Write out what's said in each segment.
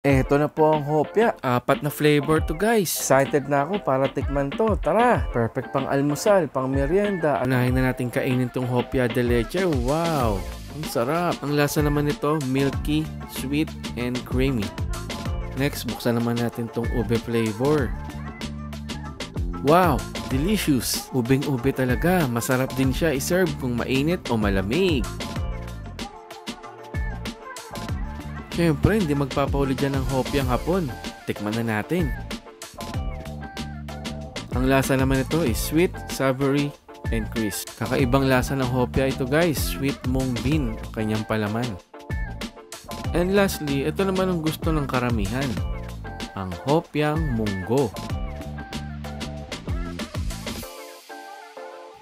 Eto na po ang hopya. Apat na flavor to guys. Excited na ako para tikman to. Tara, perfect pang almusal, pang merienda. Unahin na natin kainin tong hopya de leche. Wow, ang sarap. Ang lasa naman nito, milky, sweet, and creamy. Next, buksan naman natin tong ube flavor. Wow, delicious. Ubing-ube talaga. Masarap din siya iserve kung mainit o malamig. Siyempre, hindi magpapahuli dyan ng hopyang hapon. Tikman na natin. Ang lasa naman ito is sweet, savory, and crisp. Kakaibang lasa ng hopya ito guys. Sweet mung bean, kanyang palaman. And lastly, ito naman ang gusto ng karamihan. Ang hopyang munggo.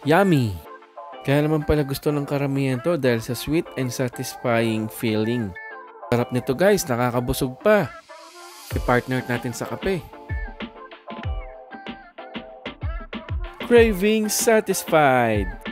Yummy! Kaya naman pala gusto ng karamihan to dahil sa sweet and satisfying feeling. Sarap nito guys, nakakabusog pa. I-partner natin sa kape. Craving satisfied!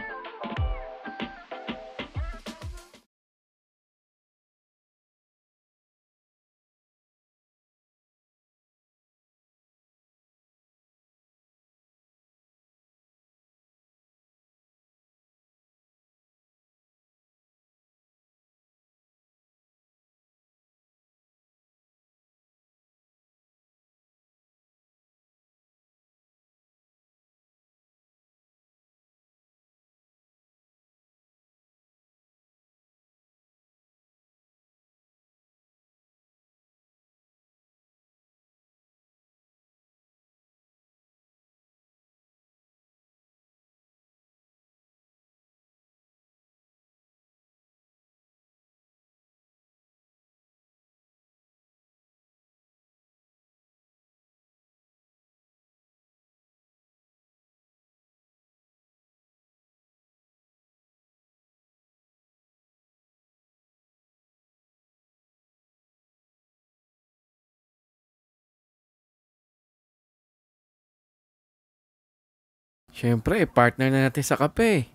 Siyempre, partner na natin sa kape.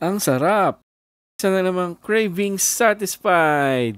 Ang sarap! Isa na namang craving satisfied!